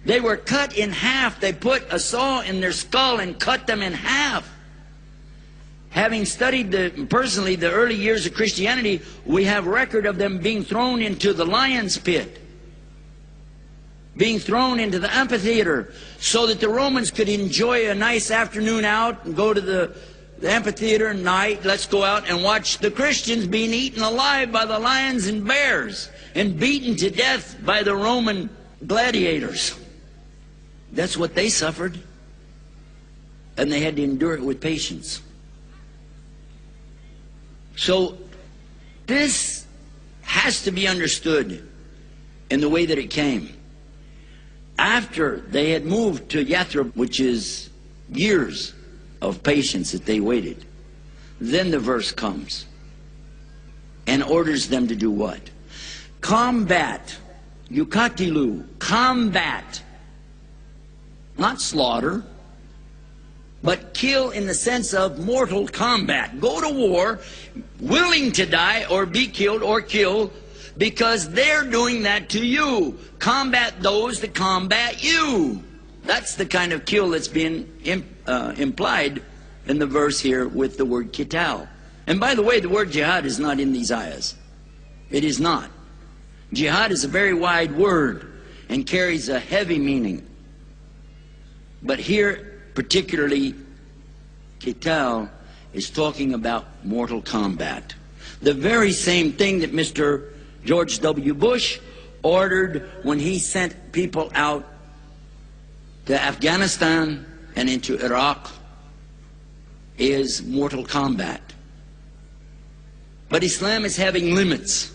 They were cut in half. They put a saw in their skull and cut them in half. Having studied personally the early years of Christianity, we have record of them being thrown into the lion's pit, being thrown into the amphitheater, so that the Romans could enjoy a nice afternoon out and go to the amphitheater at night. Let's go out and watch the Christians being eaten alive by the lions and bears and beaten to death by the Roman gladiators. That's what they suffered, and they had to endure it with patience. So this has to be understood in the way that it came. After they had moved to Yathrib, which is years of patience that they waited, then the verse comes and orders them to do what? Combat. Yukatilu. Combat. Not slaughter, but kill in the sense of mortal combat. Go to war, willing to die or be killed or kill, because they're doing that to you. Combat those that combat you. That's the kind of kill that's being implied in the verse here with the word kital. And by the way, the word jihad is not in these ayahs. It is not. Jihad is a very wide word and carries a heavy meaning. But here, particularly, kital is talking about mortal combat. The very same thing that Mr. George W. Bush ordered when he sent people out to Afghanistan and into Iraq is mortal combat. But Islam is having limits,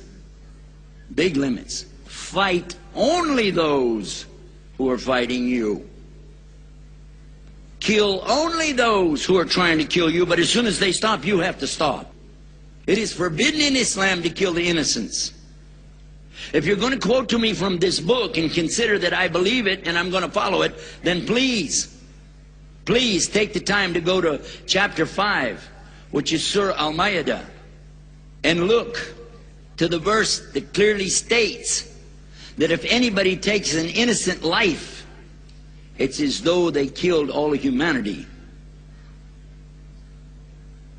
big limits. Fight only those who are fighting you. Kill only those who are trying to kill you, but as soon as they stop, you have to stop. It is forbidden in Islam to kill the innocents. If you're going to quote to me from this book and consider that I believe it and I'm going to follow it, then please take the time to go to chapter 5, which is Surah Al-Ma'idah, and look to the verse that clearly states that if anybody takes an innocent life, it's as though they killed all of humanity.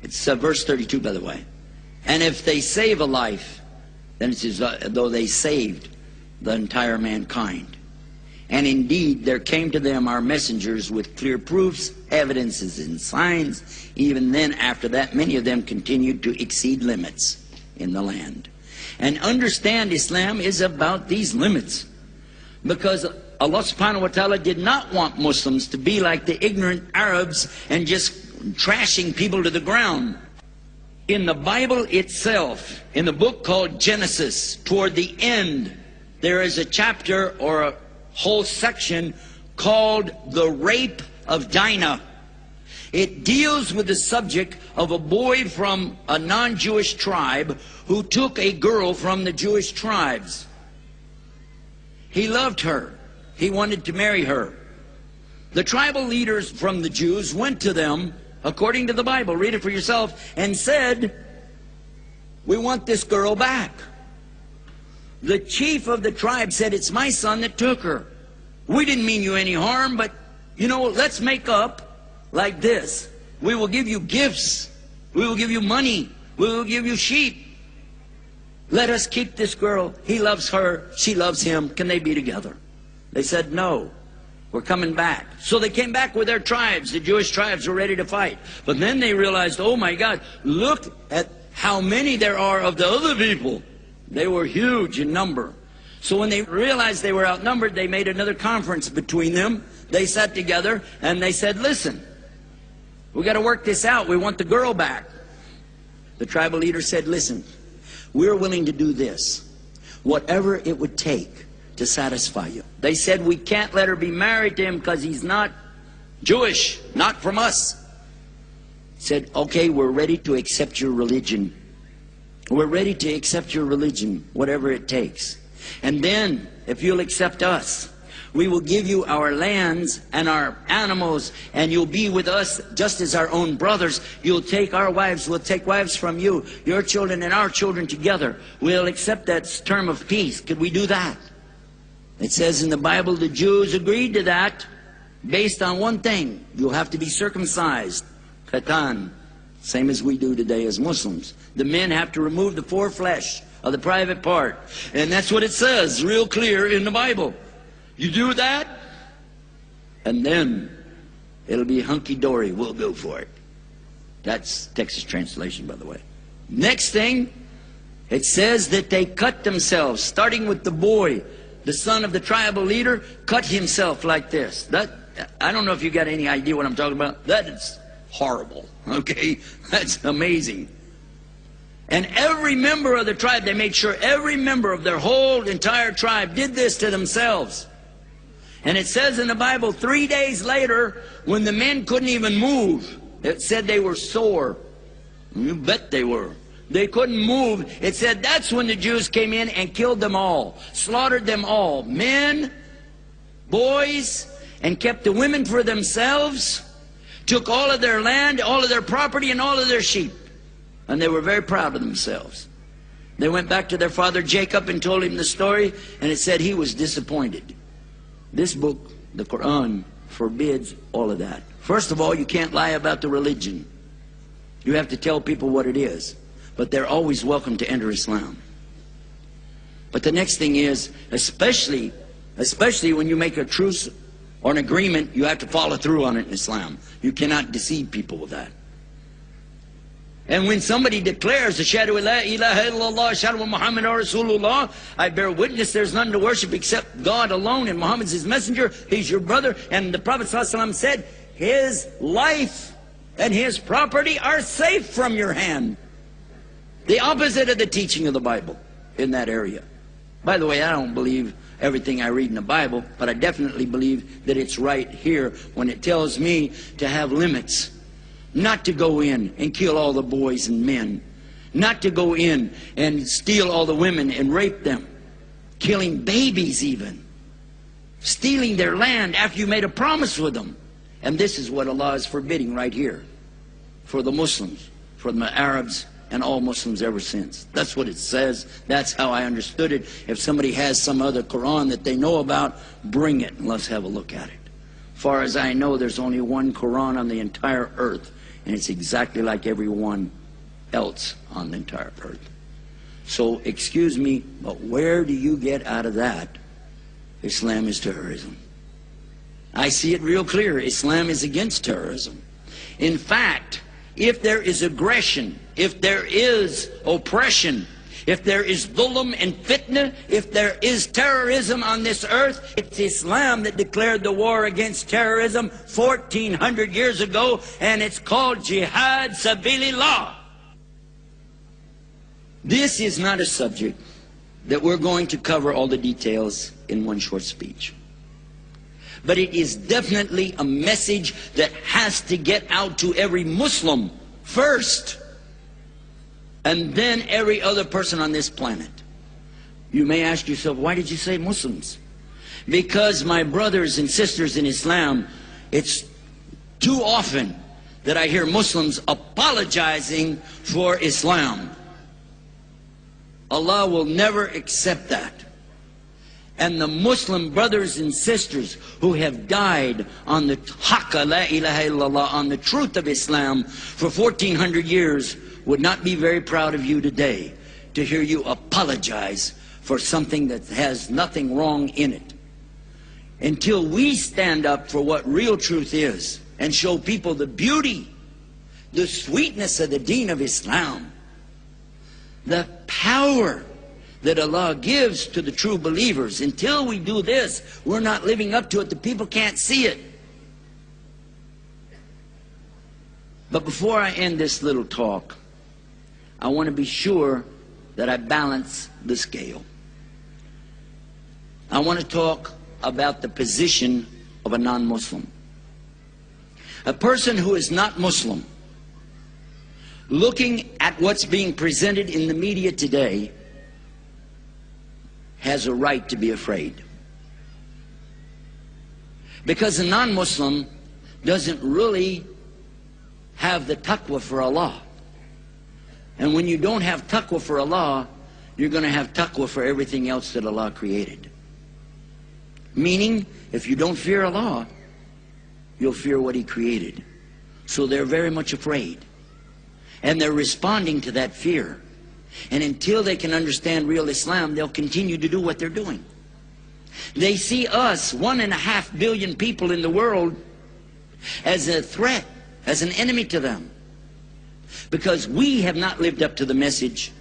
It's verse 32, by the way. And if they save a life, then it's as though they saved the entire mankind. And indeed, there came to them our messengers with clear proofs, evidences, and signs. Even then, after that, many of them continued to exceed limits in the land. And understand, Islam is about these limits, because Allah subhanahu wa ta'ala did not want Muslims to be like the ignorant Arabs and just trashing people to the ground. In the Bible itself, in the book called Genesis, toward the end, there is a chapter or a whole section called the rape of Dinah. It deals with the subject of a boy from a non-Jewish tribe who took a girl from the Jewish tribes. He loved her. He wanted to marry her. The tribal leaders from the Jews went to them, according to the Bible, read it for yourself, and said, "We want this girl back." The chief of the tribe said, "It's my son that took her. We didn't mean you any harm, but, you know, let's make up like this. We will give you gifts. We will give you money. We will give you sheep. Let us keep this girl. He loves her. She loves him. Can they be together?" They said, "No, we're coming back." So they came back with their tribes. The Jewish tribes were ready to fight. But then they realized, oh my God, look at how many there are of the other people. They were huge in number. So when they realized they were outnumbered, they made another conference between them. They sat together and they said, "Listen, we got to work this out. We want the girl back." The tribal leader said, "Listen, we're willing to do this, whatever it would take to satisfy you." They said, "We can't let her be married to him because he's not Jewish, not from us." Said, "Okay, we're ready to accept your religion. We're ready to accept your religion, whatever it takes. And then, if you'll accept us, we will give you our lands and our animals, and you'll be with us just as our own brothers. You'll take our wives, we'll take wives from you, your children and our children together. We'll accept that term of peace. Could we do that?" It says in the Bible the Jews agreed to that based on one thing. You'll have to be circumcised. Khatan. Same as we do today as Muslims. The men have to remove the foreflesh of the private part. And that's what it says real clear in the Bible. You do that, and then it'll be hunky-dory. We'll go for it. That's Texas translation, by the way. Next thing, it says that they cut themselves, starting with the boy, the son of the tribal leader, cut himself like this. I don't know if you got any idea what I'm talking about. That is horrible, okay? That's amazing. And every member of the tribe, they made sure every member of their whole entire tribe did this to themselves. And it says in the Bible, 3 days later, when the men couldn't even move, it said they were sore. You bet they were. They couldn't move. It said that's when the Jews came in and killed them all, slaughtered them all, men, boys, and kept the women for themselves, took all of their land, all of their property, and all of their sheep. And they were very proud of themselves. They went back to their father Jacob and told him the story, and it said he was disappointed. This book, the Quran, forbids all of that. First of all, you can't lie about the religion. You have to tell people what it is. But they're always welcome to enter Islam. But the next thing is, especially when you make a truce or an agreement, you have to follow through on it in Islam. You cannot deceive people with that. And when somebody declares, Ashhadu la ilaha illallah, Ashhadu wa Muhammadan Rasulullah, I bear witness there's none to worship except God alone, and Muhammad's his messenger, he's your brother, and the Prophet ﷺ said, his life and his property are safe from your hand. The opposite of the teaching of the Bible in that area. By the way, I don't believe everything I read in the Bible, but I definitely believe that it's right here when it tells me to have limits. Not to go in and kill all the boys and men. Not to go in and steal all the women and rape them. Killing babies even. Stealing their land after you made a promise with them. And this is what Allah is forbidding right here. For the Muslims, for the Arabs, and all Muslims ever since. That's what it says. That's how I understood it. If somebody has some other Quran that they know about, bring it and let's have a look at it. Far as I know, there's only one Quran on the entire earth. And it's exactly like everyone else on the entire earth. So, excuse me, but where do you get out of that? Islam is terrorism. I see it real clear. Islam is against terrorism. In fact, if there is aggression, if there is oppression, if there is dhulm and fitna, if there is terrorism on this earth, it's Islam that declared the war against terrorism 1400 years ago, and it's called Jihad Sabilillah. This is not a subject that we're going to cover all the details in one short speech. But it is definitely a message that has to get out to every Muslim first, and then every other person on this planet. You may ask yourself, why did you say Muslims? Because my brothers and sisters in Islam, it's too often that I hear Muslims apologizing for Islam. Allah will never accept that. And the Muslim brothers and sisters who have died on the haqqa la ilaha illallah, on the truth of Islam for 1400 years, would not be very proud of you today to hear you apologize for something that has nothing wrong in it. Until we stand up for what real truth is and show people the beauty, the sweetness of the deen of Islam, the power that Allah gives to the true believers. Until we do this, we're not living up to it. The people can't see it. But before I end this little talk, I want to be sure that I balance the scale. I want to talk about the position of a non-Muslim. A person who is not Muslim, looking at what's being presented in the media today, has a right to be afraid. Because a non-Muslim doesn't really have the taqwa for Allah. And when you don't have taqwa for Allah, you're going to have taqwa for everything else that Allah created. Meaning, if you don't fear Allah, you'll fear what He created. So they're very much afraid. And they're responding to that fear. And until they can understand real Islam, they'll continue to do what they're doing. They see us, 1.5 billion people in the world, as a threat, as an enemy to them. Because we have not lived up to the message.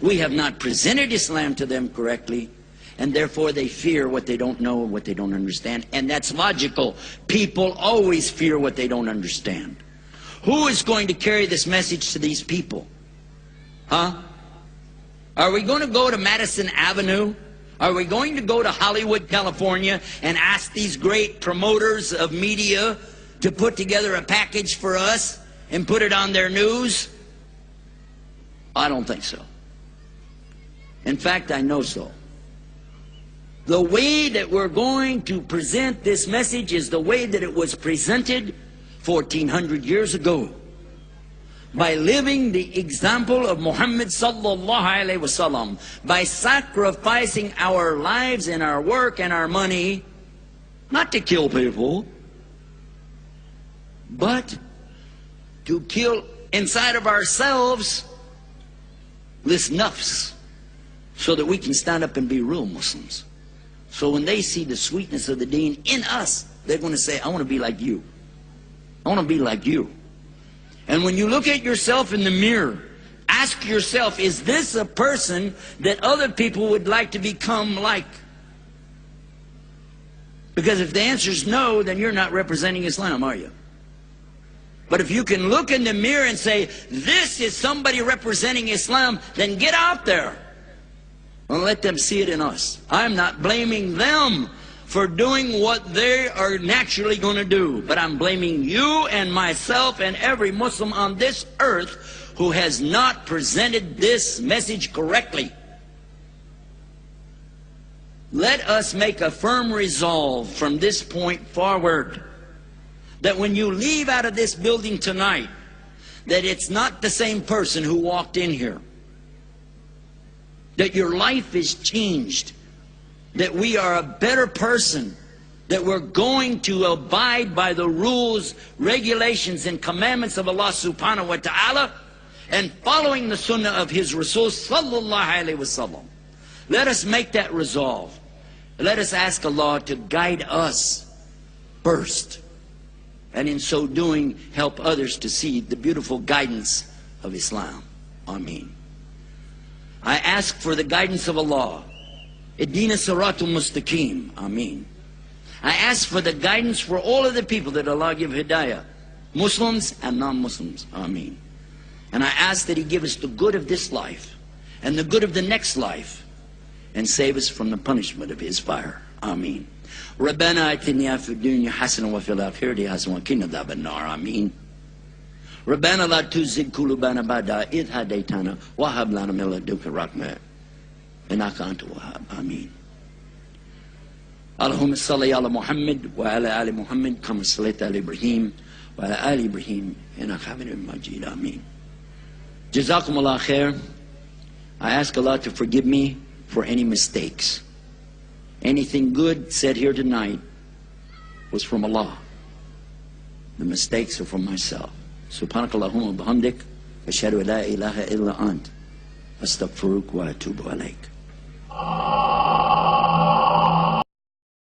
We have not presented Islam to them correctly. And therefore they fear what they don't know and what they don't understand. And that's logical. People always fear what they don't understand. Who is going to carry this message to these people? Huh? Are we going to go to Madison Avenue? Are we going to go to Hollywood, California, and ask these great promoters of media to put together a package for us and put it on their news? I don't think so. In fact, I know so. The way that we're going to present this message is the way that it was presented 1400 years ago. By living the example of Muhammad sallallahu alaihi wasallam, by sacrificing our lives and our work and our money, not to kill people, but to kill inside of ourselves this nafs, so that we can stand up and be real Muslims. So when they see the sweetness of the deen in us, they're going to say, I want to be like you. I want to be like you. And when you look at yourself in the mirror, ask yourself, is this a person that other people would like to become like? Because if the answer is no, then you're not representing Islam, are you? But if you can look in the mirror and say, this is somebody representing Islam, then get out there and let them see it in us. I'm not blaming them for doing what they are naturally going to do, but I'm blaming you and myself and every Muslim on this earth who has not presented this message correctly. Let us make a firm resolve from this point forward that when you leave out of this building tonight, that it's not the same person who walked in here. That your life is changed. That we are a better person. That we're going to abide by the rules, regulations, and commandments of Allah subhanahu wa ta'ala, and following the sunnah of His Rasul sallallahu alayhi wa sallam. Let us make that resolve. Let us ask Allah to guide us first, and in so doing help others to see the beautiful guidance of Islam. Ameen. I ask for the guidance of Allah. Ihdina siratul mustaqim. Ameen. I ask for the guidance for all of the people that Allah give hidayah, Muslims and non-Muslims. Ameen. And I ask that He give us the good of this life and the good of the next life, and save us from the punishment of His fire. Ameen. ربنا آتنا في الدنيا حسنة وفي الآخرة حسنة وقنا عذاب النار. آمين. ربنا لا تزغ قلوبنا بعد إذ هديتنا وهب لنا من لدنك رحمة إنك أنت الوهاب. آمين. اللهم صل على محمد وعلى آل محمد كما صليت على إبراهيم وعلى آل إبراهيم إنك حميد مجيد. آمين. جزاكم الله خير. I ask Allah to forgive me for any mistakes. Anything good said here tonight was from Allah. The mistakes are from myself. Subhanakallahumma bihamdik, ashhadu an la ilaha illa ant, astaghfiruka wa atubu alayk.